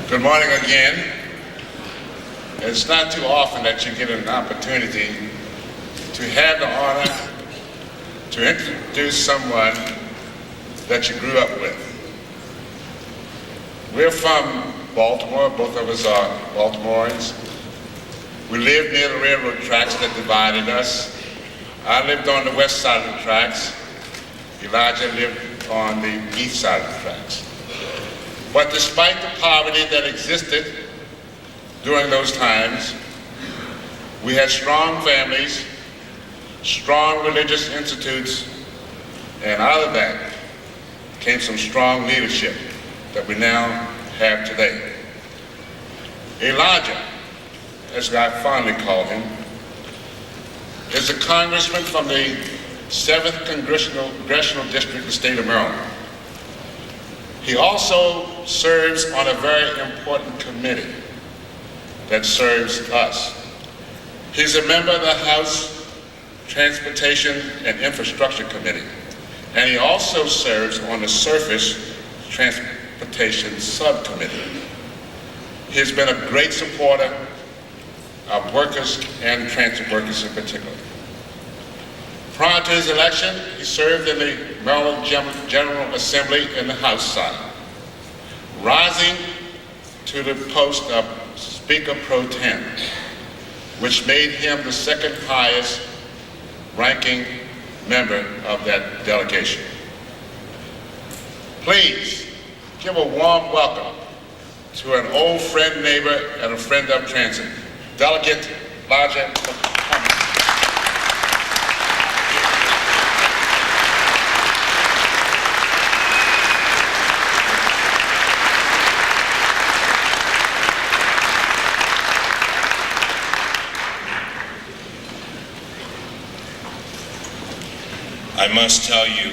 Good morning again. It's not too often that you get an opportunity to have the honor to introduce someone that you grew up with. We're from Baltimore, both of us are Baltimoreans. We lived near the railroad tracks that divided us. I lived on the west side of the tracks. Elijah lived on the east side of the tracks. But despite the poverty that existed during those times, we had strong families, strong religious institutes, and out of that came some strong leadership that we now have today. Elijah, as I fondly call him, is a congressman from the 7th Congressional District of the state of Maryland. He also serves on a very important committee that serves us. He's a member of the House Transportation and Infrastructure Committee, and he also serves on the Surface Transportation Subcommittee. He's been a great supporter of workers and transit workers in particular. Prior to his election, he served in the Maryland General Assembly in the House side, rising to the post of Speaker Pro Tem, which made him the second highest ranking member of that delegation. Please give a warm welcome to an old friend, neighbor, and a friend of transit, Delegate Elijah Cummings. I must tell you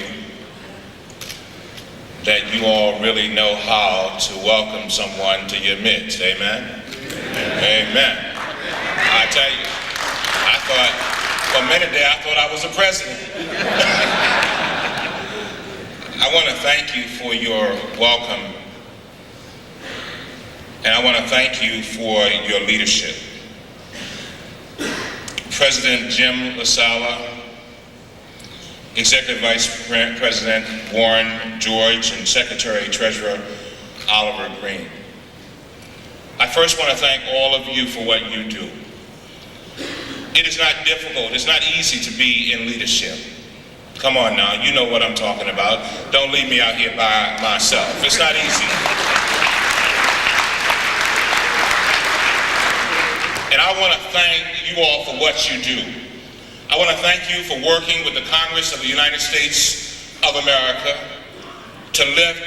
that you all really know how to welcome someone to your midst. Amen? Amen. I tell you, I thought, for a minute there, I thought I was a president. I want to thank you for your welcome, and I want to thank you for your leadership. President Jim LaSala, Executive Vice President Warren George, and Secretary Treasurer Oliver Green. I first want to thank all of you for what you do. It is not difficult, it's not easy to be in leadership. Come on now, you know what I'm talking about. Don't leave me out here by myself. It's not easy. And I want to thank you all for what you do. I want to thank you for working with the Congress of the United States of America to lift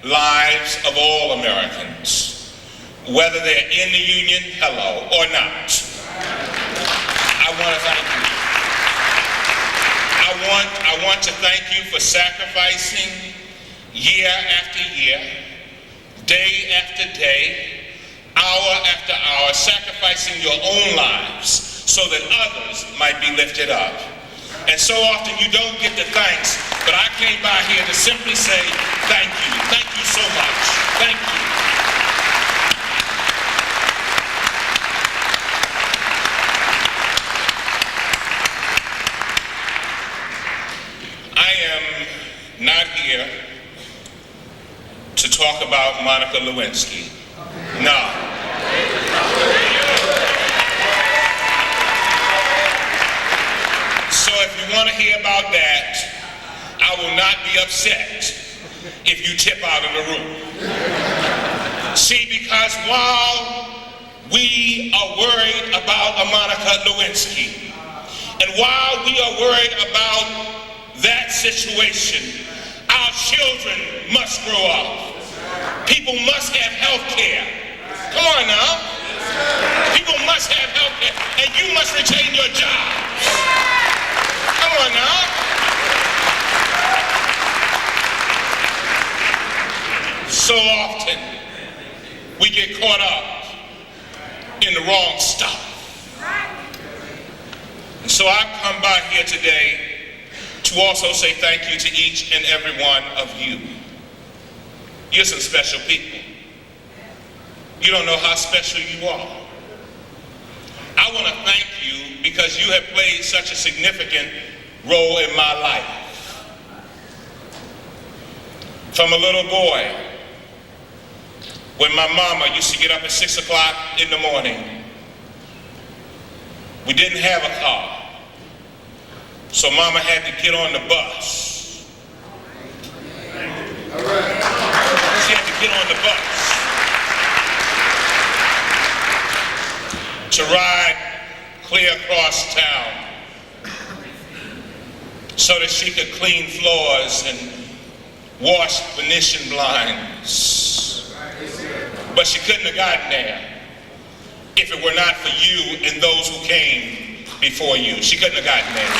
lives of all Americans, whether they're in the union, hello, or not. I want to thank you. I want to thank you for sacrificing year after year, day after day, hour after hour, sacrificing your own lives so that others might be lifted up. And so often you don't get the thanks, but I came by here to simply say thank you. Thank you so much. Thank you. I am not here to talk about Monica Lewinsky. No. So if you want to hear about that, I will not be upset if you tip out of the room. See, because while we are worried about Monica Lewinsky, and while we are worried about that situation, our children must grow up. People must have health care. Come on now. People must have health care, and you must retain your jobs. Come on now. So often, we get caught up in the wrong stuff. And so I've come by here today to also say thank you to each and every one of you. You're some special people. You don't know how special you are. I want to thank you because you have played such a significant role in my life. From a little boy, when my mama used to get up at 6 o'clock in the morning, we didn't have a car, so mama had to get on the bus. All right. She had to get on the bus to ride clear across town so that she could clean floors and wash Venetian blinds. But she couldn't have gotten there if it were not for you and those who came before you. She couldn't have gotten there.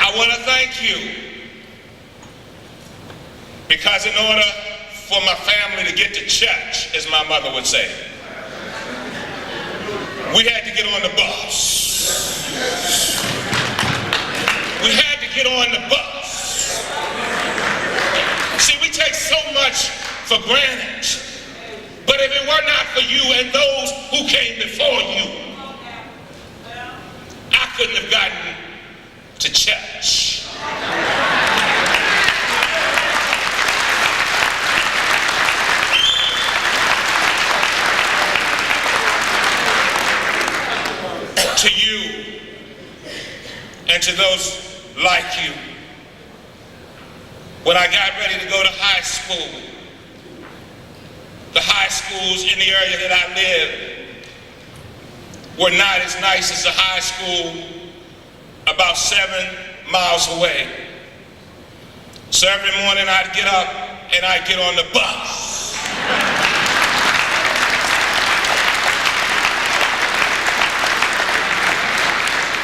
I want to thank you because in order for my family to get to church, as my mother would say, we had to get on the bus. We had to get on the bus. See, we take so much for granted, but if it were not for you and those who came before you, I couldn't have gotten to church. To you and to those like you, when I got ready to go to high school, the high schools in the area that I lived were not as nice as the high school about 7 miles away. So every morning I'd get up and I'd get on the bus.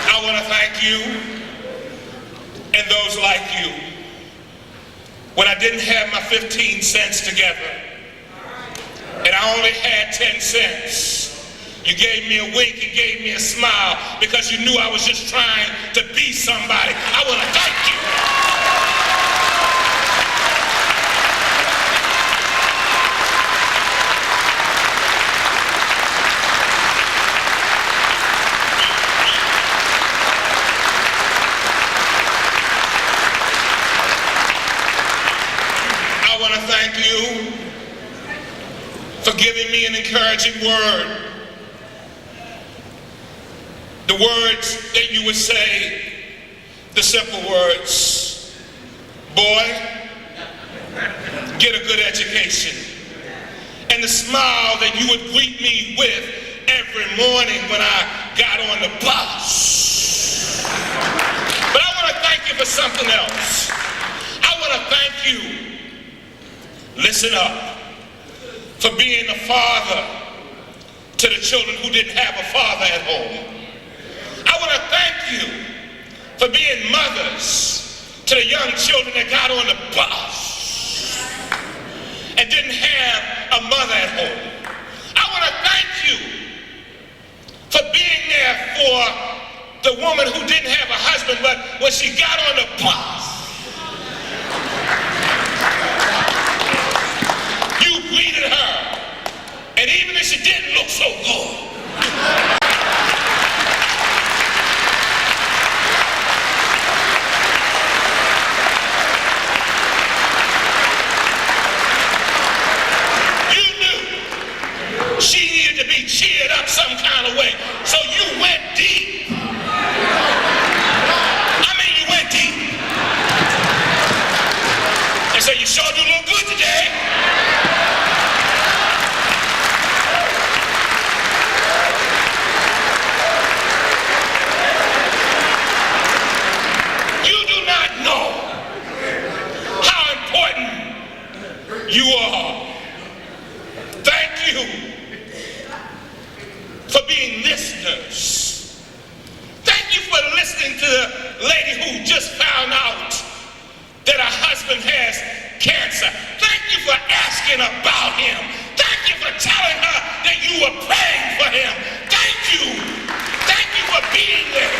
I want to thank you and those like you. When I didn't have my 15 cents together and I only had 10 cents, you gave me a wink, you gave me a smile because you knew I was just trying to be somebody. I want to thank you. Thank you for giving me an encouraging word. The words that you would say, the simple words, boy, get a good education. And the smile that you would greet me with every morning when I got on the bus. But I want to thank you for something else. I want to thank you, listen up, for being a father to the children who didn't have a father at home. I want to thank you for being mothers to the young children that got on the bus and didn't have a mother at home. I want to thank you for being there for the woman who didn't have a husband, but when she got on the bus, greeted her, and even if she didn't look so good, you knew she needed to be cheered up some kind of way, so you went deep. I mean, you went deep. And so you sure do look good today. You are. Thank you for being listeners. Thank you for listening to the lady who just found out that her husband has cancer. Thank you for asking about him. Thank you for telling her that you were praying for him. Thank you. Thank you for being there.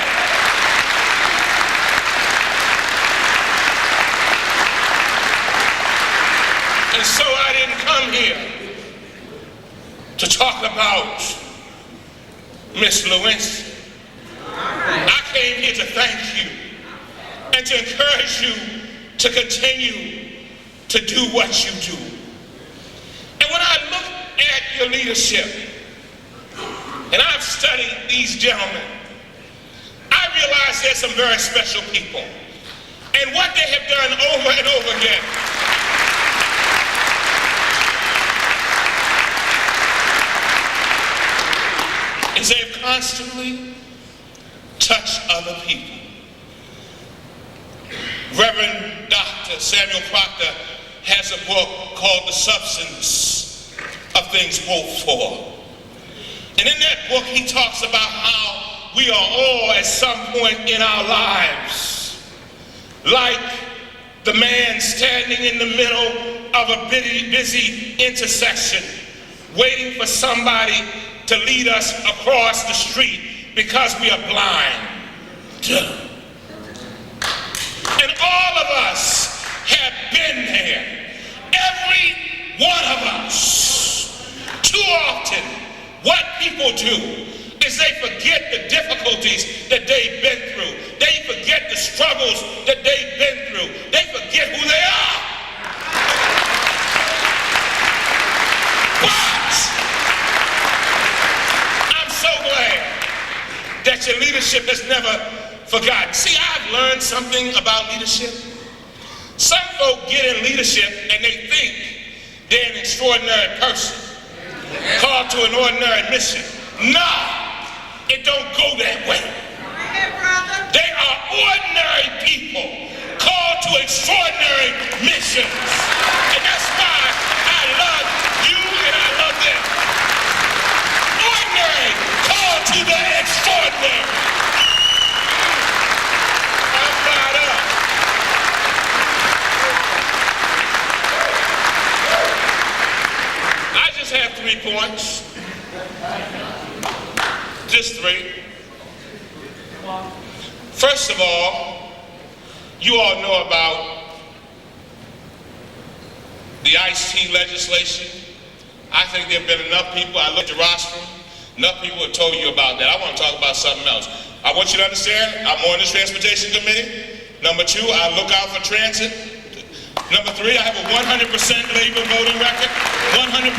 to talk about Miss Lewinsky. I came here to thank you and to encourage you to continue to do what you do. And when I look at your leadership, and I've studied these gentlemen, I realize there's some very special people. And what they have done over and over again is they've constantly touched other people. Reverend Dr. Samuel Proctor has a book called The Substance of Things Hoped For. And in that book, he talks about how we are all at some point in our lives like the man standing in the middle of a busy intersection, waiting for somebody to lead us across the street because we are blind. And all of us have been there. Every one of us. Too often, what people do is they forget the difficulties that they've been through. They forget the struggles that they've been through. They forget who they are. But I'm so glad that your leadership has never forgotten. See, I've learned something about leadership. Some folk get in leadership and they think they're an extraordinary person, called to an ordinary mission. No, it don't go that way. They are ordinary people called to extraordinary missions. And that's why I love you and I love them. Ordinary called to the extraordinary. I'm fired up. I just have 3 points. Just 3. First of all, you all know about the iced legislation. I think there have been enough people, I looked at the rostrum, enough people have told you about that. I want to talk about something else. I want you to understand, I'm on the Transportation Committee. Number 2, I look out for transit. Number 3, I have a 100% labor voting record. 100%.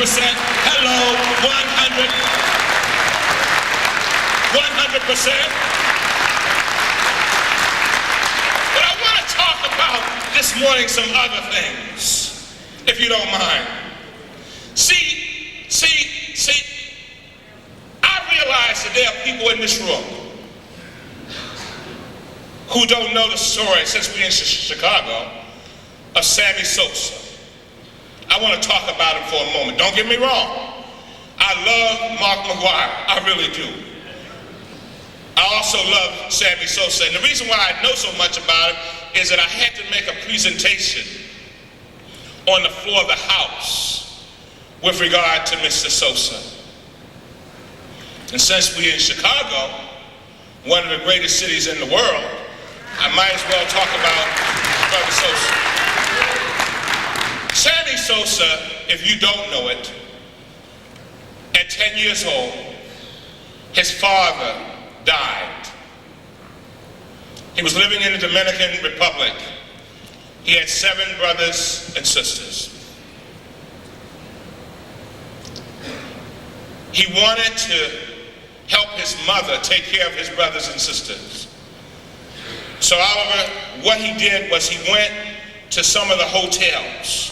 Hello, 100%. But I want to talk about this morning some other things, if you don't mind. See, I realize that there are people in this room who don't know the story, since we're in Chicago, of Sammy Sosa. I want to talk about him for a moment. Don't get me wrong. I love Mark McGuire. I really do. I also love Sammy Sosa. And the reason why I know so much about him is that I had to make a presentation on the floor of the House with regard to Mr. Sosa. And since we're in Chicago, one of the greatest cities in the world, I might as well talk about Brother Sosa. Sammy Sosa, if you don't know it, at 10 years old, his father died. He was living in the Dominican Republic. He had 7 brothers and sisters. He wanted to help his mother take care of his brothers and sisters. So, Oliver, what he did was he went to some of the hotels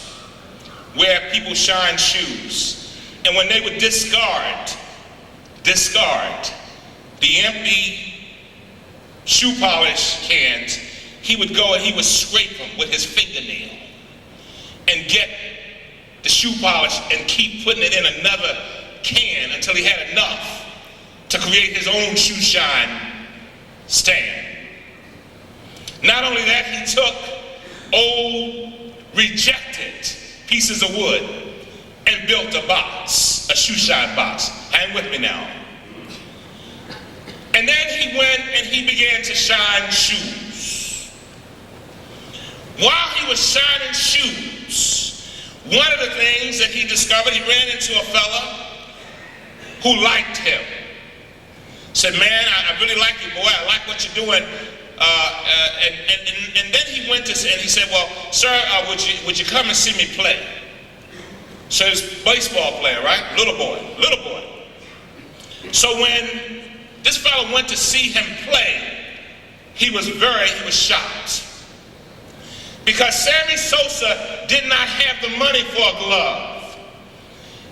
where people shine shoes. And when they would discard the empty shoe polish cans, he would go and he would scrape them with his fingernail and get the shoe polish and keep putting it in another can until he had enough to create his own shoe shine stand. Not only that, he took old, rejected pieces of wood and built a box, a shoe shine box. Hang with me now. And then he went and he began to shine shoes. While he was shining shoes, one of the things that he discovered, he ran into a fella who liked him said, man, I really like you, boy. I like what you're doing. And then he went to, and he said, well, sir, would you come and see me play? So he's a baseball player, right? Little boy. So when this fellow went to see him play, he was shocked. Because Sammy Sosa did not have the money for a glove.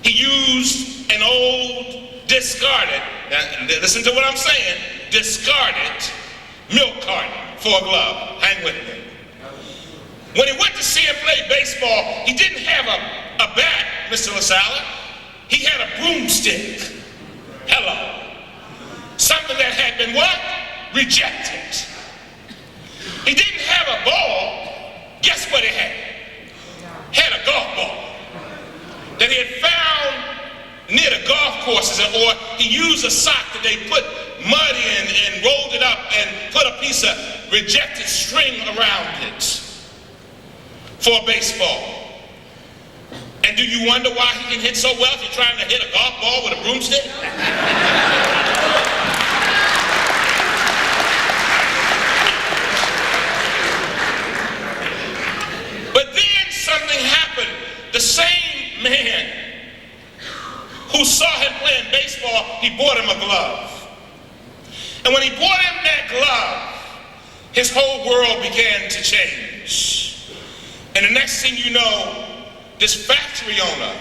He used an old discarded, now listen to what I'm saying, discarded milk carton for a glove. Hang with me. When he went to see him play baseball, he didn't have a bat, Mr. LaSalle. He had a broomstick. Hello. Something that had been what? Rejected. He didn't have a ball. Guess what he had? Had a golf ball that he had found near the golf courses, or he used a sock that they put mud in and rolled it up and put a piece of rejected string around it for baseball. And do you wonder why he can hit so well if you're trying to hit a golf ball with a broomstick? But then something happened. The same man who saw him playing baseball, he bought him a glove. And when he bought him that glove, his whole world began to change. And the next thing you know, this factory owner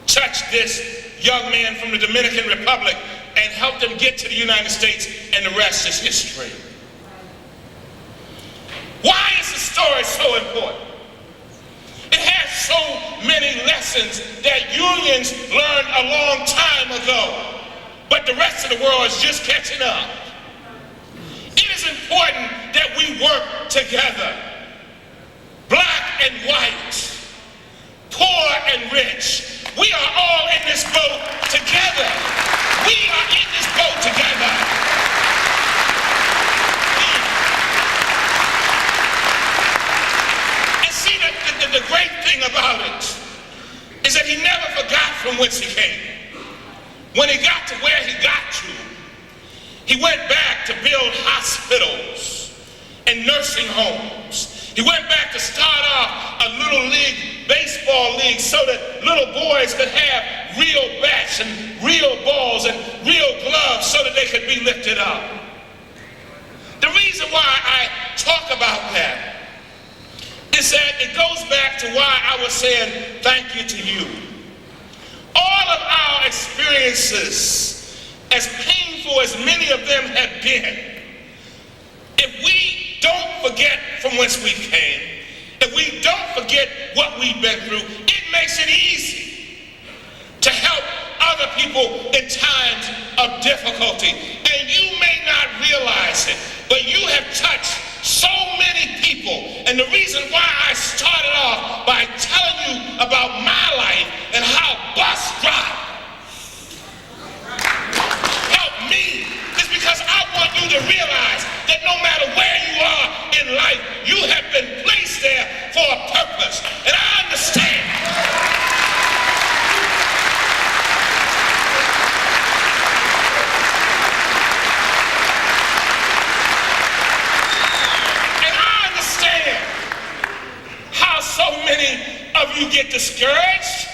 touched this young man from the Dominican Republic and helped him get to the United States, and the rest is history. Why is the story so important? It has so many lessons that unions learned a long time ago, but the rest of the world is just catching up. It is important that we work together, black and white, poor and rich. We are all in this boat together. We are in this boat together. And see, the great thing about it is that he never forgot from whence he came. When he got to where he got to, he went back to build hospitals and nursing homes. He went back to start off a little league, baseball league, so that little boys could have real bats and real balls and real gloves so that they could be lifted up. The reason why I talk about that is that it goes back to why I was saying thank you to you. All of our experiences, as painful as many of them have been, if we don't forget from whence we came, if we don't forget what we've been through, it makes it easy to help other people in times of difficulty. And you may not realize it, but you have touched so many people. And the reason why I started off by telling you about my life and how bus drive helped me is because I want you to realize that no matter where you are in life, you have been placed there for a purpose. And I understand. And I understand how so many of you get discouraged.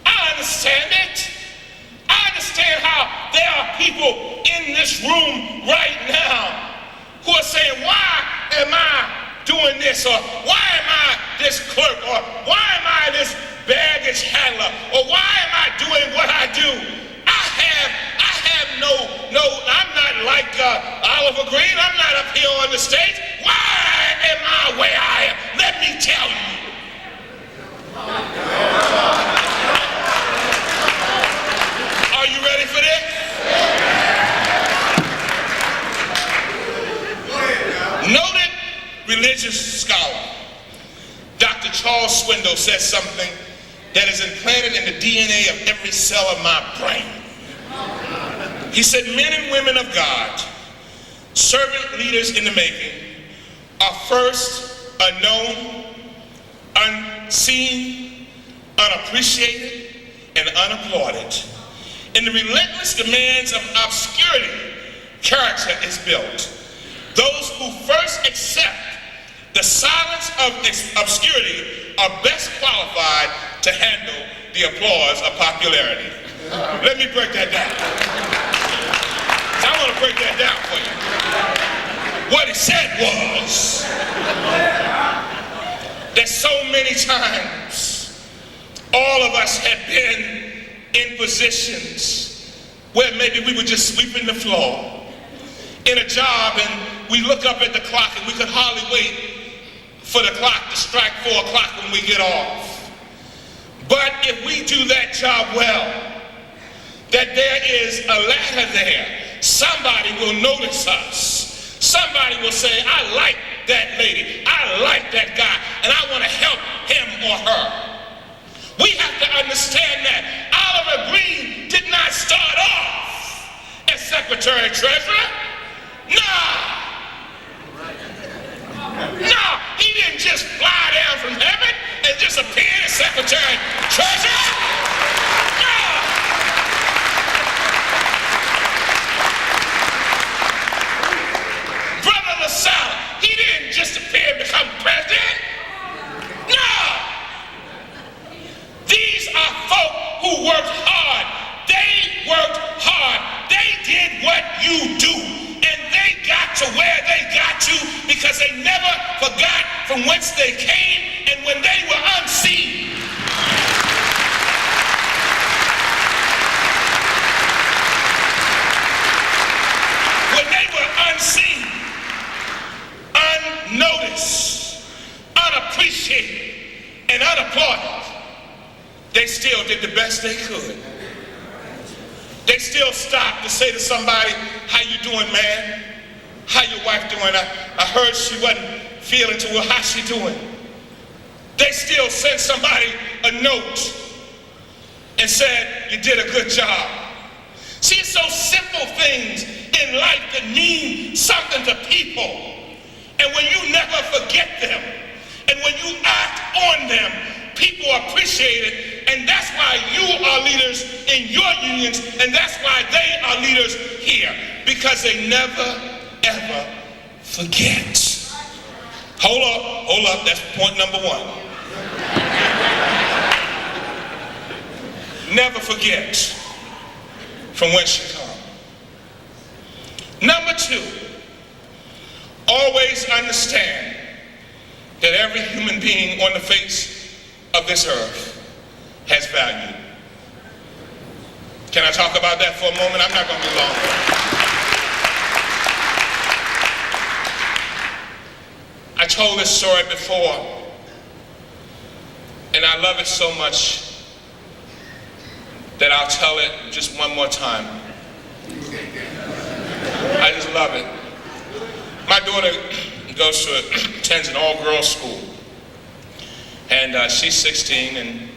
I understand it. I understand how there are people in this room right now who are saying, why am I doing this? Or why am I this clerk? Or why am I this baggage handler? Or why am I doing what I do? I'm not like Oliver Green. I'm not up here on the stage. Why am I where I am? Let me tell you. Are you ready for this? Noted religious scholar Dr. Charles Swindoll says something that is implanted in the DNA of every cell of my brain. He said, men and women of God, servant leaders in the making, are first unknown, unseen, unappreciated, and unapplauded. In the relentless demands of obscurity, character is built. Those who first accept the silence of obscurity are best qualified to handle the applause of popularity. Let me break that down. I want to break that down for you. What he said was that so many times all of us have been in positions where maybe we were just sweeping the floor in a job, and we look up at the clock and we could hardly wait for the clock to strike 4 o'clock when we get off. But if we do that job well, that there is a ladder there, somebody will notice us. Somebody will say, I like that lady, I like that guy, and I want to help him or her. We have to understand that Oliver Green did not start off as Secretary Treasurer. No, he didn't just fly down from heaven and just appear as Secretary Treasurer. No. Brother LaSalle, he didn't just appear and become president. No. These are folk who worked hard. They worked hard. They did what you do. And they got to where they got to because they never forgot from whence they came and when they were unseen. When they were unseen, unnoticed, unappreciated, and unapplauded, they still did the best they could. They still stopped to say to somebody, how you doing, man? How your wife doing? I heard she wasn't feeling too well. How's she doing? They still sent somebody a note and said, you did a good job. See, it's those simple things in life that mean something to people. And when you never forget them, and when you act on them, people appreciate it. And that's why you are leaders in your unions, and that's why they are leaders here, because they never, ever forget. Hold up, that's point number 1. Never forget from whence you come. Number 2, always understand that every human being on the face of this earth has value. Can I talk about that for a moment? I'm not going to be long. I told this story before, and I love it so much that I'll tell it just one more time. I just love it. My daughter attends an all-girls school, and she's 16, and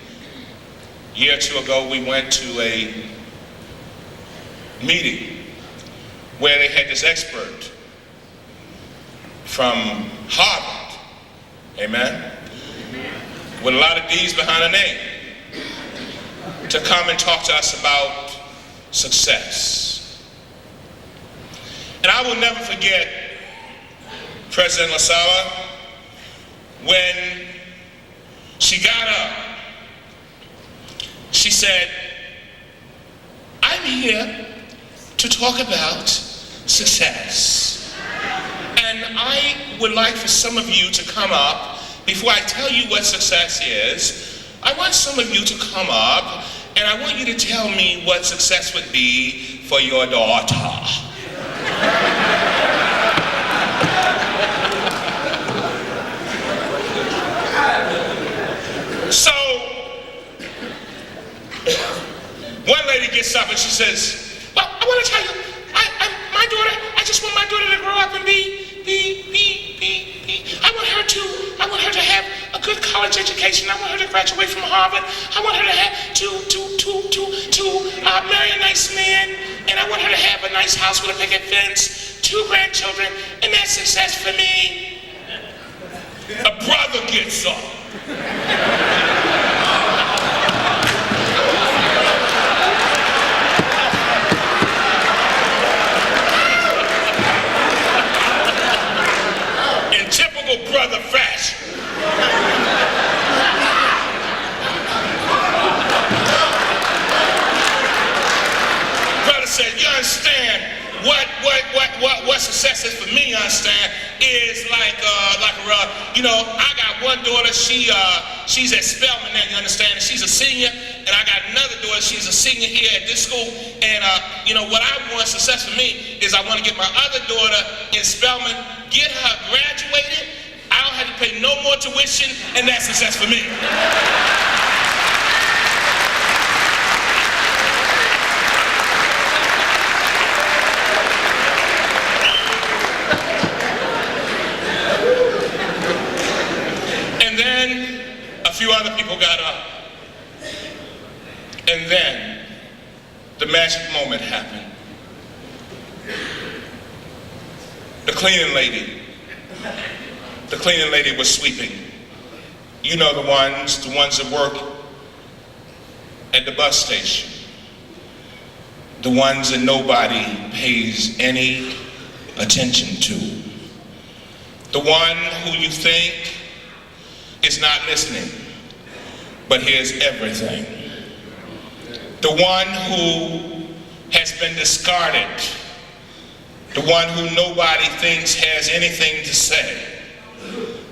a year or two ago, we went to a meeting where they had this expert from Harvard, amen, with a lot of D's behind her name, to come and talk to us about success. And I will never forget President LaSala when she got up. She said, I'm here to talk about success. And I would like for some of you to come up. Before I tell you what success is, I want some of you to come up, and I want you to tell me what success would be for your daughter. So, one lady gets up and she says, well, I want to tell you, I just want my daughter to grow up and I want her to have a good college education. I want her to graduate from Harvard. I want her to have to marry a nice man, and I want her to have a nice house with a picket fence, 2 grandchildren, and that's success for me. A brother gets up. what success is for me, understand, is I got one daughter, she's at Spelman now, you understand, and she's a senior, and I got another daughter, she's a senior here at this school, and what I want success for me is I want to get my other daughter in Spelman, get her graduated, I don't have to pay no more tuition, and that's success for me. A few other people got up, and then the magic moment happened. The cleaning lady was sweeping. You know, the ones that work at the bus station, the ones that nobody pays any attention to, the one who you think is not listening, but hears everything. The one who has been discarded. The one who nobody thinks has anything to say.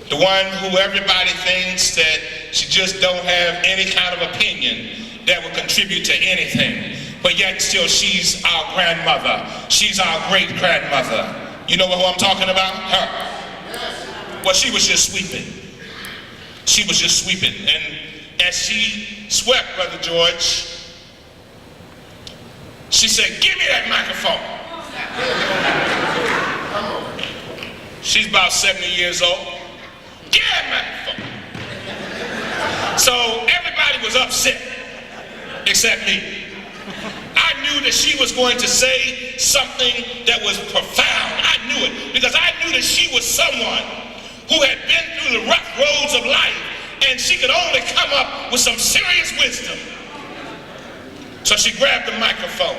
The one who everybody thinks that she just don't have any kind of opinion that will contribute to anything. But yet still she's our grandmother. She's our great grandmother. You know who I'm talking about? Her. Well, she was just sweeping. She was just sweeping, and as she swept, Brother George, she said, "Give me that microphone." She's about 70 years old. Give that microphone. So everybody was upset, except me. I knew that she was going to say something that was profound. I knew it, because I knew that she was someone who had been through the rough roads of life, and she could only come up with some serious wisdom. So she grabbed the microphone.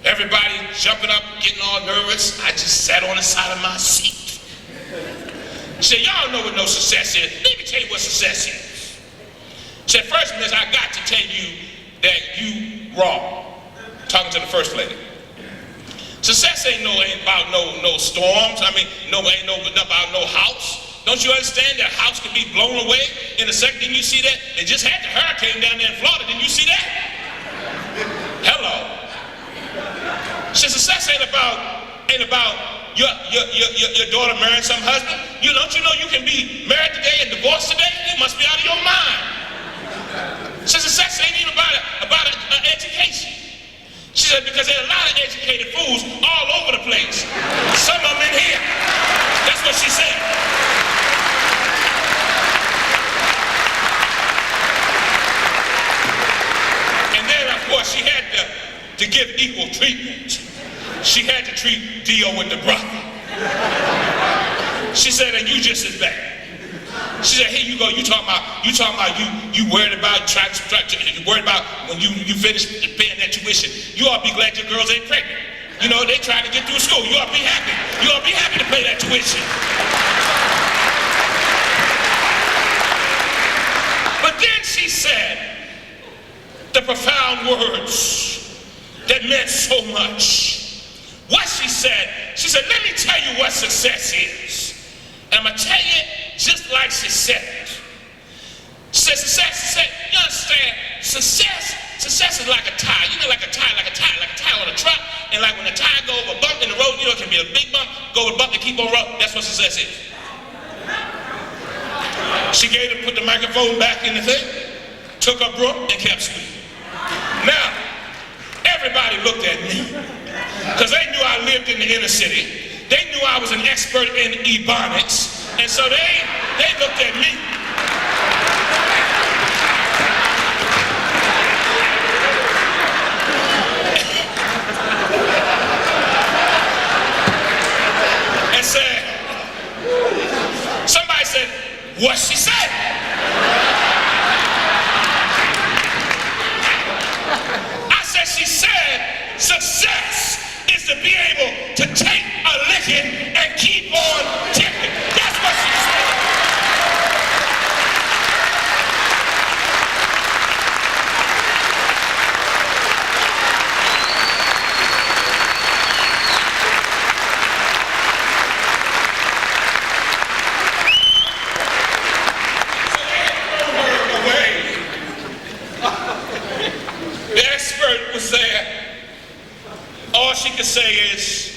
Everybody jumping up, getting all nervous. I just sat on the side of my seat. She said, "Y'all know what no success is. Let me tell you what success is." She said, "First, miss, I got to tell you that you wrong." Talking to the first lady. Success ain't about no storms. I mean, ain't about no house. Don't you understand that a house can be blown away in a second? Didn't you see that? They just had the hurricane down there in Florida. Didn't you see that? Hello. So success ain't about your daughter marrying some husband. Don't you know you can be married today and divorced today? You must be out of your mind. So success ain't even about education. She said, because there are a lot of educated fools all over the place. Some of them in here. That's what she said. And then, of course, she had to give equal treatment. She had to treat Dio with the brother. She said, "And you just as bad." She said, "Here you go. You talking about you worried about you worried about when you finish paying that tuition. You ought to be glad your girls ain't pregnant. You know, they trying to get through school. You ought to be happy. You ought to be happy to pay that tuition." But then she said the profound words that meant so much. What she said, "Let me tell you what success is. And I'm going to tell you just like she said it." She said, success, you understand, success is like a tire. You know, like a tire on a truck. And like when the tire go over a bump in the road, it can be a big bump, go over a bump and keep on rolling. That's what success is. She put the microphone back in the thing, took her broom and kept sweeping. Now, everybody looked at me, because they knew I lived in the inner city. They knew I was an expert in ebonics, and so they looked at me. And said, somebody said, "What she said?" I said, "She said success is to be able to take a licking and keep on ticking." That's what she said. was there, all she could say is,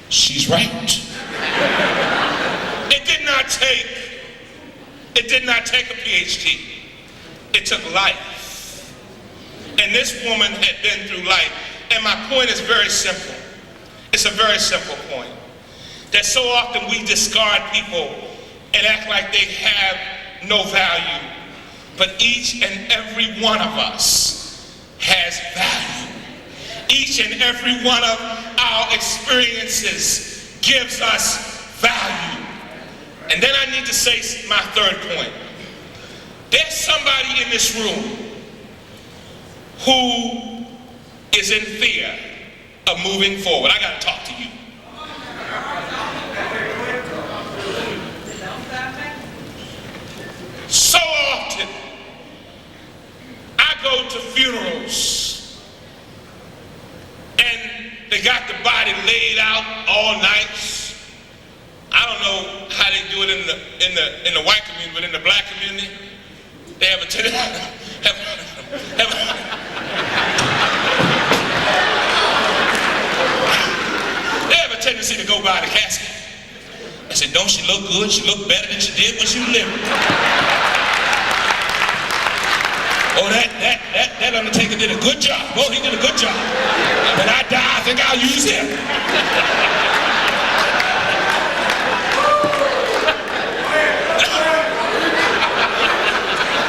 she's right. It did not take a PhD. It took life. And this woman had been through life. And my point is very simple. It's a very simple point. That so often we discard people and act like they have no value. But each and every one of us has value. Each and every one of our experiences gives us value. And then I need to say my third point. There's somebody in this room who is in fear of moving forward. I got to talk to you. So often, I go to funerals and they got the body laid out all nice. I don't know how they do it in the white community, but in the black community, they have a tendency tendency to go by the casket. I said, don't she look good? She look better than she did when she was living. Oh, that undertaker did a good job. Oh, he did a good job. When I die, I think I'll use him.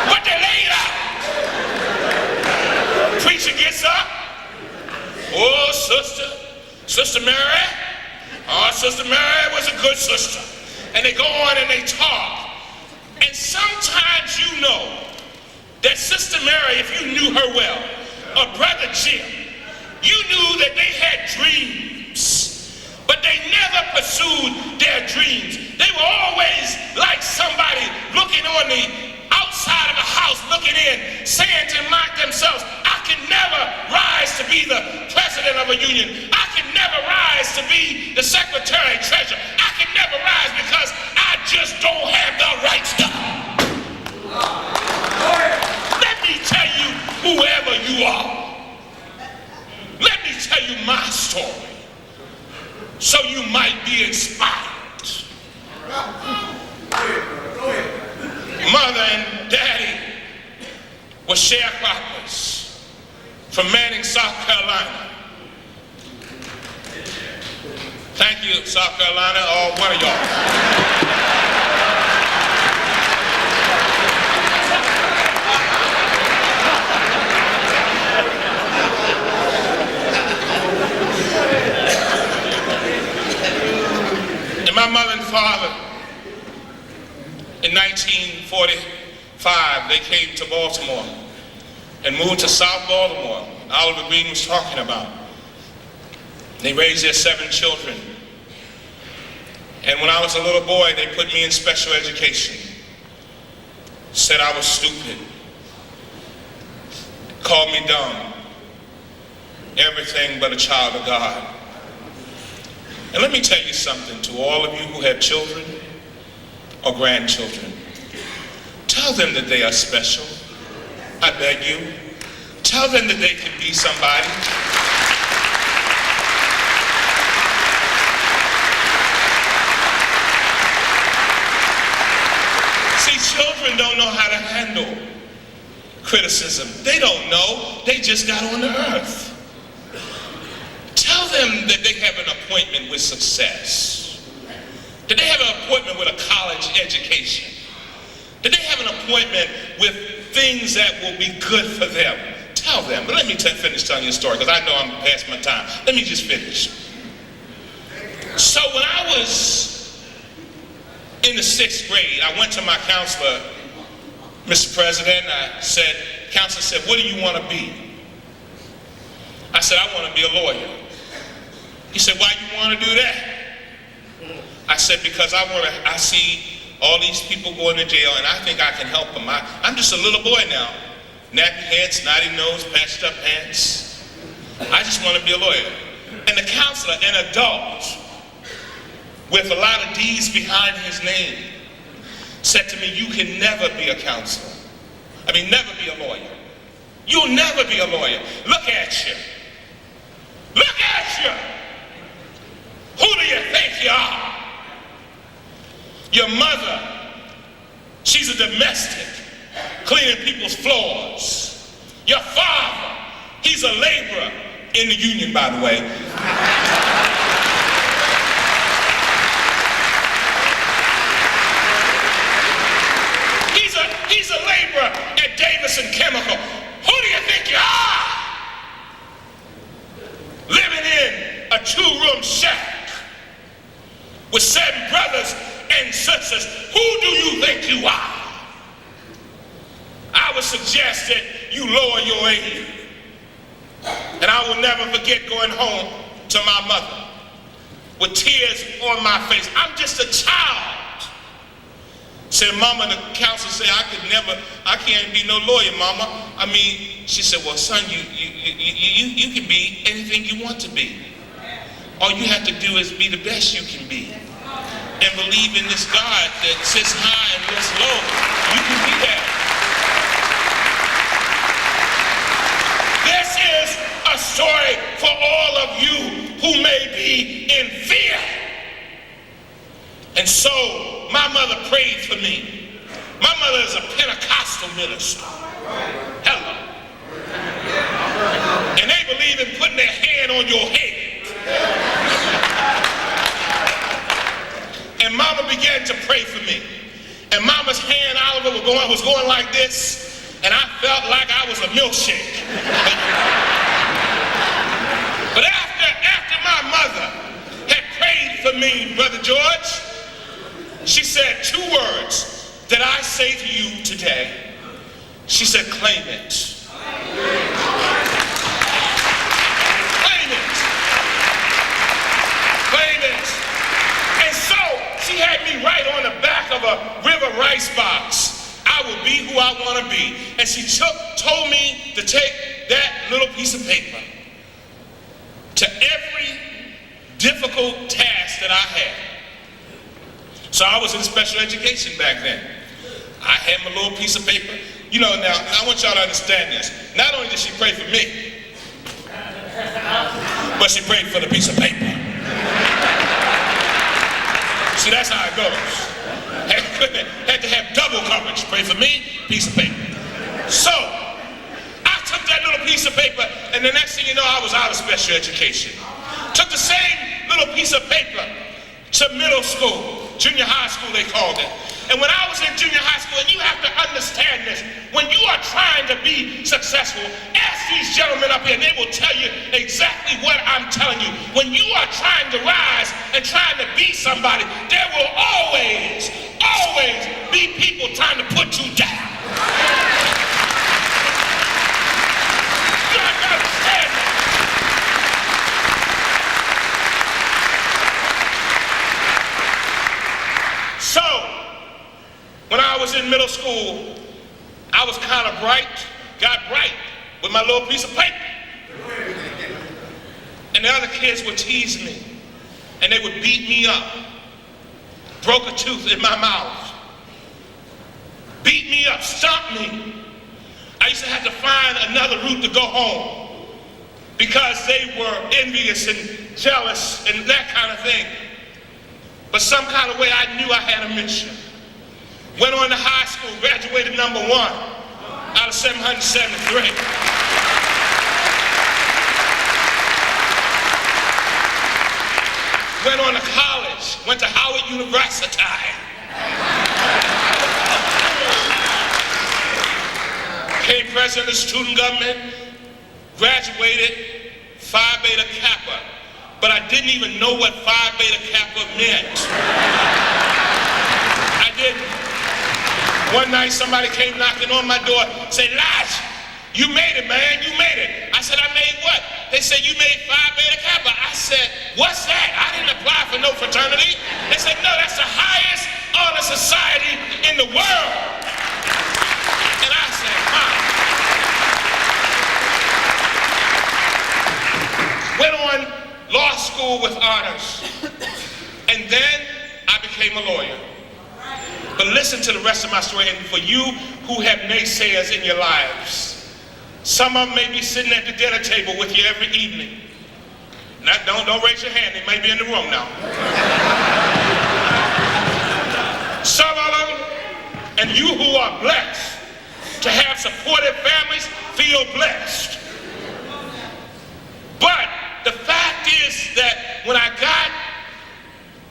But they laid out. Preacher gets up. Oh, Sister Mary. Oh, Sister Mary was a good sister. And they go on and they talk. And sometimes you know that Sister Mary, if you knew her well, or Brother Jim, you knew that they had dreams, but they never pursued their dreams. They were always like somebody looking on the outside of the house, looking in, saying to themselves, I can never rise to be the president of a union. I can never rise to be the secretary treasurer. I can never rise because I just don't have the right stuff. Let me tell you, whoever you are, let me tell you my story so you might be inspired. Mother and Daddy were sharecroppers from Manning, South Carolina. Thank you, South Carolina, or one of y'all. And my mother and father, in 1945, they came to Baltimore and moved to South Baltimore. Oliver Green was talking about. They raised their 7 children. And when I was a little boy, they put me in special education. Said I was stupid. Called me dumb. Everything but a child of God. And let me tell you something to all of you who have children or grandchildren. Tell them that they are special. I beg you. Tell them that they can be somebody. See, children don't know how to handle criticism. They don't know. They just got on the earth. Tell them that they have an appointment with success. That they have an appointment with a college education. That they have an appointment with things that will be good for them. Tell them. But let me finish telling you a story because I know I'm past my time. Let me just finish. So when I was in the 6th grade, I went to my counselor, Mr. President, and I said, counselor said, what do you want to be? I said, I want to be a lawyer. He said, why you want to do that? I said, because I see all these people going to jail and I think I can help them. I'm just a little boy now. Nappy head, snotty nose, patched up pants. I just want to be a lawyer. And the counselor, an adult, with a lot of D's behind his name, said to me, you can never be a counselor. Never be a lawyer. You'll never be a lawyer. Look at you. Look at you. Who do you think you are? Your mother, she's a domestic, cleaning people's floors. Your father, he's a laborer in the union, by the way. He's a laborer at Davison Chemical. Who do you think you are? Living in a two-room shack with 7 brothers and sisters. Who do you think you are? I would suggest that you lower your aim. And I will never forget going home to my mother with tears on my face. I'm just a child. Said, Mama, the counselor said I can't be no lawyer, Mama. I mean, she said, well, son, you can be anything you want to be. All you have to do is be the best you can be. And believe in this God that sits high and looks low. You can be that. This is a story for all of you who may be in fear. And so my mother prayed for me. My mother is a Pentecostal minister. Hello. And they believe in putting their hand on your head. And Mama began to pray for me. And Mama's hand, Oliver, was going like this, and I felt like I was a milkshake. But after my mother had prayed for me, Brother George, she said 2 words that I say to you today. She said, claim it. Claim it. Claim it. And so she had me write on the back of a river rice box, I will be who I want to be. And she told me to take that little piece of paper to every difficult task that I had. So I was in special education back then. I had my little piece of paper. You know, now, I want y'all to understand this. Not only did she pray for me, but she prayed for the piece of paper. See, that's how it goes. Had to have double coverage. Pray for me, piece of paper. So, I took that little piece of paper, and the next thing you know, I was out of special education. Took the same little piece of paper to middle school, junior high school they called it. And when I was in junior high school, and you have to understand this, when you are trying to be successful, ask these gentlemen up here, and they will tell you exactly what I'm telling you. When you are trying to rise and trying to be somebody, there will always be people trying to put you down. You have to understand that. So, when I was in middle school, I was kind of got bright with my little piece of paper. And the other kids would tease me, and they would beat me up. Broke a tooth in my mouth. Beat me up, stomp me. I used to have to find another route to go home because they were envious and jealous and that kind of thing. But some kind of way I knew I had a mission. Went on to high school, graduated number 1 out of 773. Went on to college, went to Howard University. Became president of the student government, graduated Phi Beta Kappa. But I didn't even know what Phi Beta Kappa meant. I didn't. One night somebody came knocking on my door, said, Elijah, you made it, man, you made it. I said, I made what? They said, you made Phi Beta Kappa. I said, what's that? I didn't apply for no fraternity. They said, no, that's the highest honor society in the world. And I said, Went on law school with honors. And then I became a lawyer. But listen to the rest of my story. And for you who have naysayers in your lives, Some of them may be sitting at the dinner table with you every evening. Don't raise your hand, they may be in the room now. Some of them, and you who are blessed to have supportive families, feel blessed. But the fact is that when I got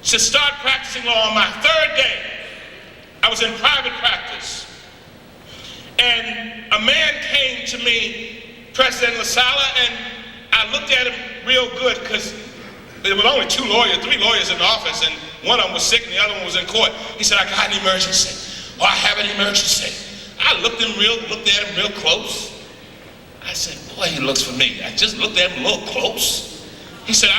to start practicing law on my third day, I was in private practice. And a man came to me, President LaSala, and I looked at him real good because there were only three lawyers in the office, and one of them was sick and the other one was in court. He said, I got an emergency. Oh, I have an emergency. I looked at him real close. I said, boy, he looks familiar. I just looked at him a little close. He said,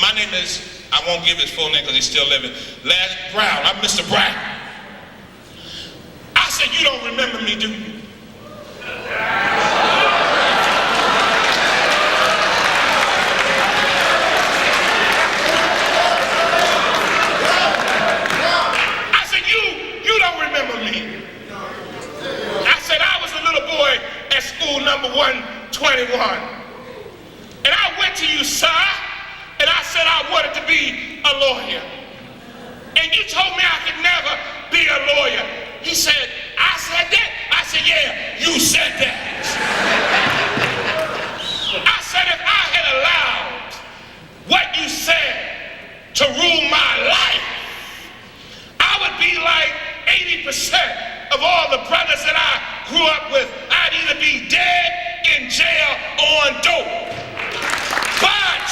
my name is, I won't give his full name because he's still living, Brown. I'm Mr. Brown. I said, you don't remember me, do you? I said, you don't remember me. I said, I was a little boy at school number 121. And I went to you, sir, and I said I wanted to be a lawyer. And you told me I could never be a lawyer. He said, I said that? I said, yeah, you said that. I said, if I had allowed what you said to rule my life, I would be like 80% of all the brothers that I grew up with. I'd either be dead, in jail, or on dope. But,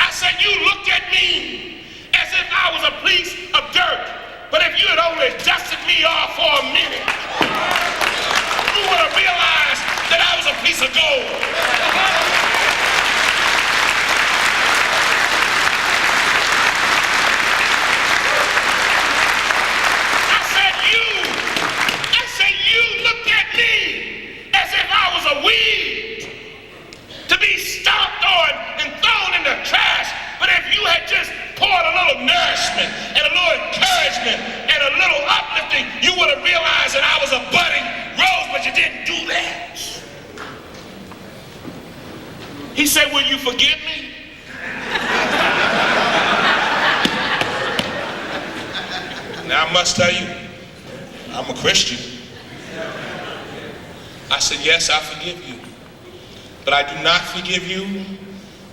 I said, you looked at me as if I was a piece of dirt. But if you had only dusted me off for a minute, you would have realized that I was a piece of gold. I said, you looked at me as if I was a weed to be stomped on and thrown in the trash. But if you had just poured a little nourishment and a little encouragement and a little uplifting, you would have realized that I was a budding rose, but you didn't do that. He said, will you forgive me? Now I must tell you, I'm a Christian. I said, yes, I forgive you. But I do not forgive you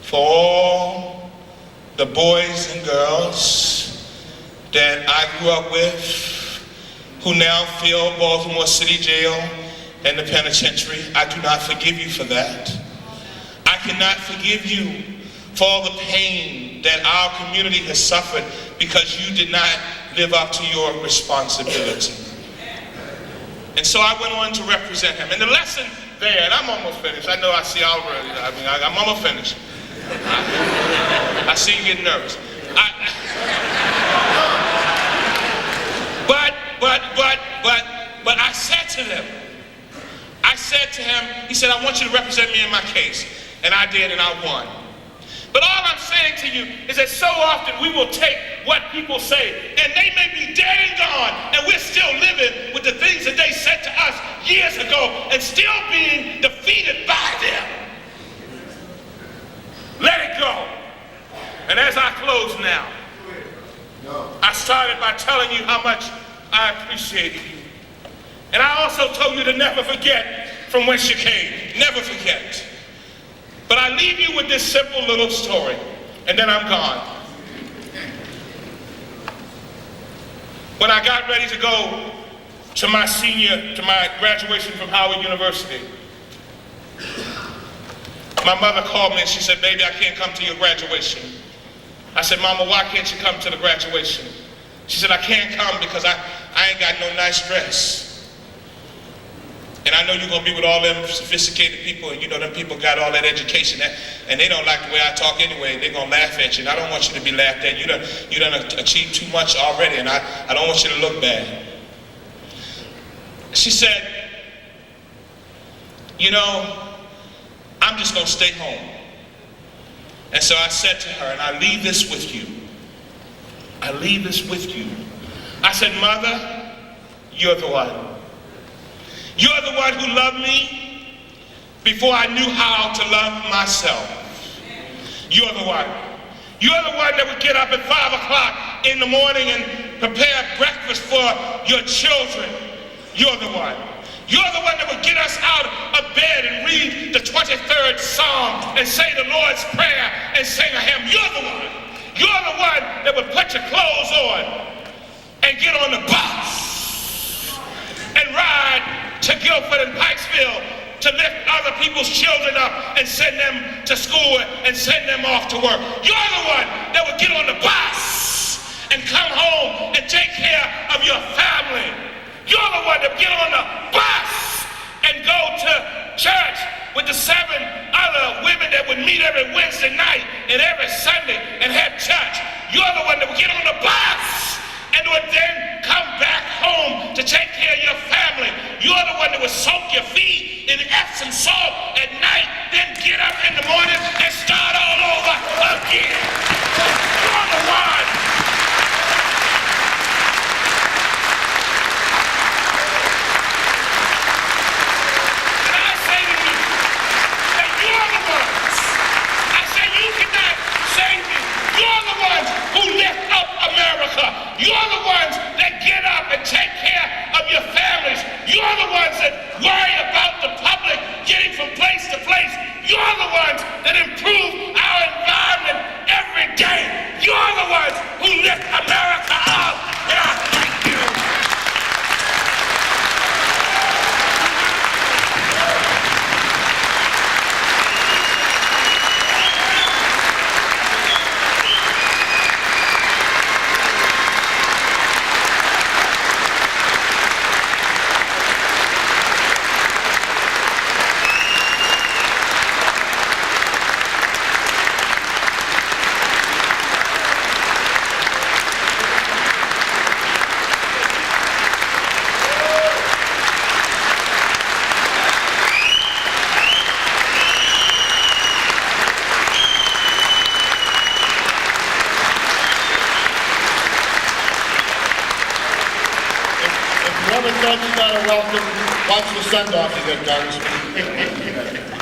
for all the boys and girls that I grew up with who now fill Baltimore City Jail and the penitentiary. I do not forgive you for that. I cannot forgive you for all the pain that our community has suffered because you did not live up to your responsibility. And so I went on to represent him. And the lesson there, and I'm almost finished. I know I see already. I'm almost finished. I see you getting nervous. But I said to him, he said, I want you to represent me in my case. And I did, and I won. But all I'm saying to you is that so often we will take what people say, and they may be dead and gone, and we're still living with the things that they said to us years ago, and still being defeated by them. Let it go. And as I close now, I started by telling you how much I appreciated you. And I also told you to never forget from whence you came. Never forget. But I leave you with this simple little story, and then I'm gone. When I got ready to go to my graduation from Howard University, my mother called me and she said, baby, I can't come to your graduation. I said, Mama, why can't you come to the graduation? She said, I can't come because I ain't got no nice dress. And I know you're going to be with all them sophisticated people, and you know them people got all that education, and they don't like the way I talk anyway, and they're going to laugh at you, and I don't want you to be laughed at. You done achieved too much already, and I don't want you to look bad. She said, you know, I'm just going to stay home. And so I said to her, and I leave this with you. I leave this with you. I said, Mother, you're the one. You're the one who loved me before I knew how to love myself. You're the one. You're the one that would get up at 5 o'clock in the morning and prepare breakfast for your children. You're the one. You're the one that would get us out of bed and read the 23rd Psalm and say the Lord's Prayer and sing a hymn. You're the one. You're the one that would put your clothes on and get on the bus and ride to Guilford and Pikesville to lift other people's children up and send them to school and send them off to work. You're the one that would get on the bus and come home and take care of your family. You're the one that would get on the bus and go to church with the 7 other women that would meet every Wednesday night and every Sunday and have church. You're the one that would get on the bus and would then come back home to take care of your family. You're the one that would soak your feet in Epsom salt at night, then get up in the morning and start all over again. You're the one. And I say to you that you're the ones. I say you cannot save me. You're the ones who lift up America. You're the ones that get up and take care of your families. You're the ones that worry about the public getting from place to place. You're the ones that improve our environment every day. You're the ones who lift America up. And I thank you. If you ever thought you got a welcome, watch the send-off you get done.